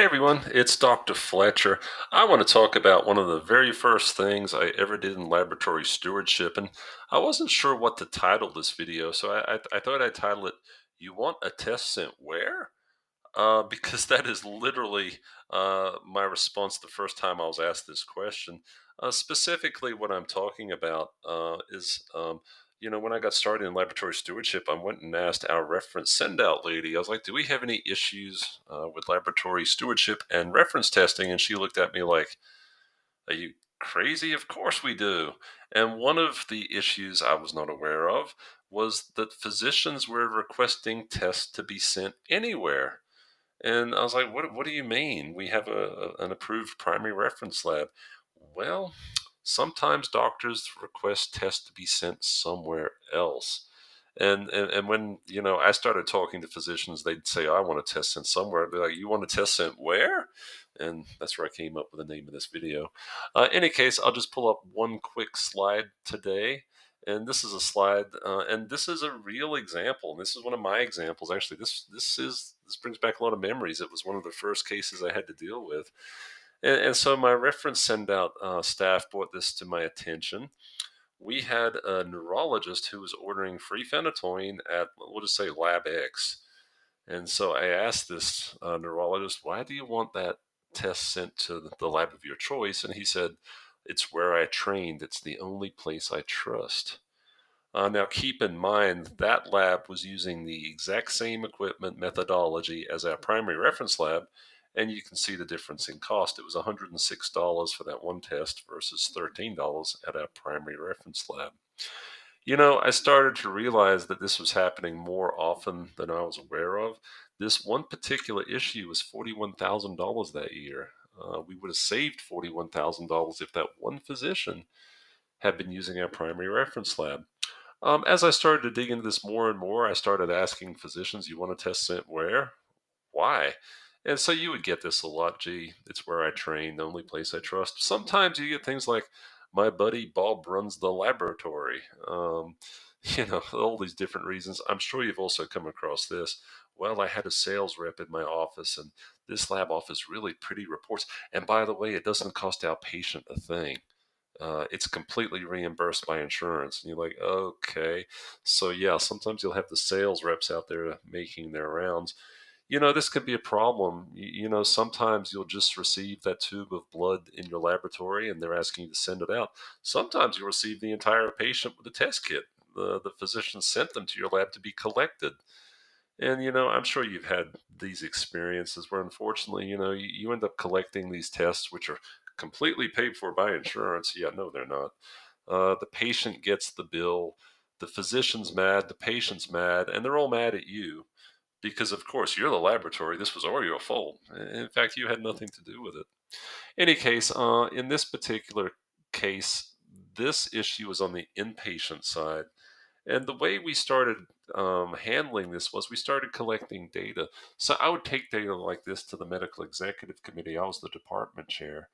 Hey everyone, it's Dr. Fletcher. I want to talk about one of the very first things I ever did in laboratory stewardship, and I wasn't sure what to title this video, so I thought I'd title it, You Want a Test Sent Where? Because that is literally my response the first time I was asked this question. Specifically, what I'm talking about is, when I got started in laboratory stewardship, I went and asked our reference send out lady, I was like, do we have any issues with laboratory stewardship and reference testing? And she looked at me like, are you crazy? Of course we do. And one of the issues I was not aware of was that physicians were requesting tests to be sent anywhere. And I was like, what do you mean? We have an approved primary reference lab. Well, sometimes doctors request tests to be sent somewhere else. And when, I started talking to physicians, they'd say, I want a test sent somewhere. I'd be like, you want a test sent where? And that's where I came up with the name of this video. Any case, I'll just pull up one quick slide today. And this is a slide, and this is a real example. And this is one of my examples. Actually, this brings back a lot of memories. It was one of the first cases I had to deal with, and so my reference send out staff brought this to my attention. We had a neurologist who was ordering free phenytoin at, we'll just say, Lab X. And so I asked this neurologist, why do you want that test sent to the lab of your choice? And he said, it's where I trained. It's the only place I trust. Now, keep in mind that lab was using the exact same equipment methodology as our primary reference lab, and you can see the difference in cost. It was $106 for that one test versus $13 at our primary reference lab. I started to realize that this was happening more often than I was aware of. This one particular issue was $41,000 that year. We would have saved $41,000 if that one physician had been using our primary reference lab. As I started to dig into this more and more, I started asking physicians, you want to test sent where? Why? And so you would get this a lot. Gee, it's where I train, the only place I trust. Sometimes you get things like, my buddy Bob runs the laboratory. All these different reasons. I'm sure you've also come across this. Well, I had a sales rep in my office, and this lab offers really pretty reports. And by the way, it doesn't cost our patient a thing. It's completely reimbursed by insurance. And you're like, okay. So, yeah, sometimes you'll have the sales reps out there making their rounds. This could be a problem. Sometimes you'll just receive that tube of blood in your laboratory and they're asking you to send it out. Sometimes you'll receive the entire patient with a test kit. The physician sent them to your lab to be collected. And, I'm sure you've had these experiences where unfortunately, you end up collecting these tests, which are completely paid for by insurance. Yeah, no, they're not. The patient gets the bill. The physician's mad. The patient's mad. And they're all mad at you because, of course, you're the laboratory. This was all your fault. In fact, you had nothing to do with it. Any case, in this particular case, this issue was on the inpatient side. And the way we started handling this was we started collecting data. So I would take data like this to the medical executive committee. I was the department chair.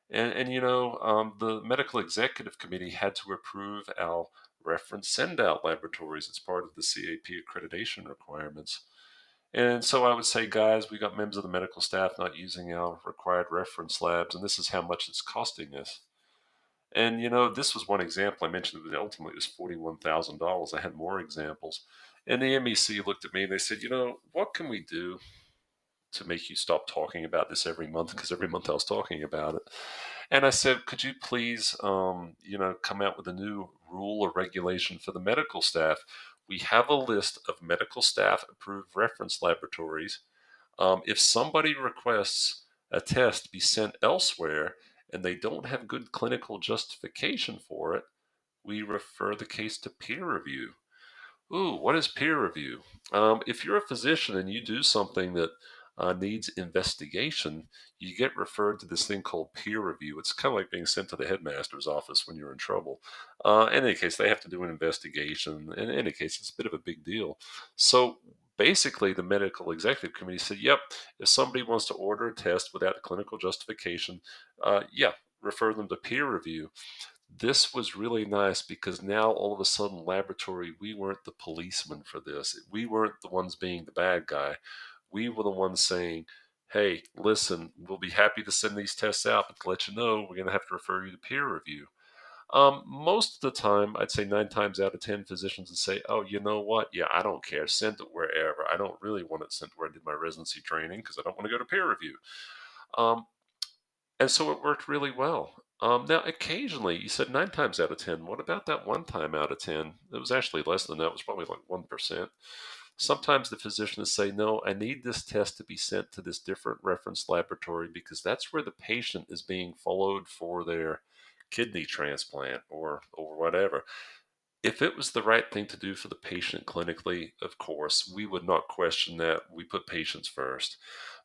And the medical executive committee had to approve our reference send out laboratories as part of the CAP accreditation requirements. And so I would say, guys, we got members of the medical staff not using our required reference labs, and this is how much it's costing us. And this was one example. I mentioned that ultimately it was $41,000. I had more examples. And the MEC looked at me and they said, what can we do to make you stop talking about this every month? Because every month I was talking about it. And I said, could you please, come out with a new rule or regulation for the medical staff? We have a list of medical staff approved reference laboratories. If somebody requests a test be sent elsewhere and they don't have good clinical justification for it, we refer the case to peer review. Ooh, what is peer review? If you're a physician and you do something that needs investigation, you get referred to this thing called peer review. It's kind of like being sent to the headmaster's office when you're in trouble. In any case, they have to do an investigation. In any case, it's a bit of a big deal. So basically, the medical executive committee said, yep, if somebody wants to order a test without clinical justification, yeah, refer them to peer review. This was really nice because now all of a sudden, laboratory, we weren't the policeman for this. We weren't the ones being the bad guy. We were the ones saying, hey, listen, we'll be happy to send these tests out, but to let you know, we're going to have to refer you to peer review. Most of the time, I'd say 9 times out of 10, physicians would say, oh, you know what? Yeah, I don't care. Send it wherever. I don't really want it sent where I did my residency training because I don't want to go to peer review. Um, and so it worked really well. Now, occasionally, you said 9 times out of 10. What about that 1 time out of 10? It was actually less than that. It was probably like 1%. Sometimes the physicians say, no, I need this test to be sent to this different reference laboratory because that's where the patient is being followed for their kidney transplant or whatever. If it was the right thing to do for the patient clinically, of course, we would not question that. We put patients first.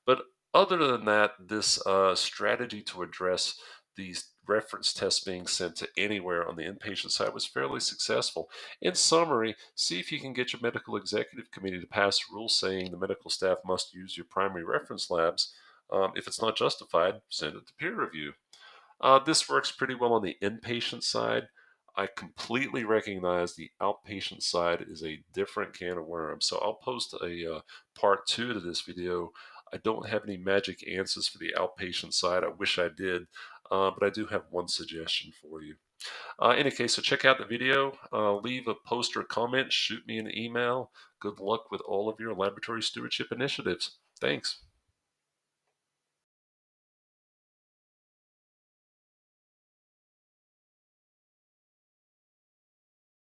But other than that, this strategy to address these reference tests being sent to anywhere on the inpatient side was fairly successful. In summary, see if you can get your medical executive committee to pass a rule saying the medical staff must use your primary reference labs. If it's not justified, send it to peer review. This works pretty well on the inpatient side. I completely recognize the outpatient side is a different can of worms. So I'll post a part two to this video. I don't have any magic answers for the outpatient side. I wish I did, but I do have one suggestion for you. In any case, so check out the video, leave a post or comment, shoot me an email. Good luck with all of your laboratory stewardship initiatives. Thanks.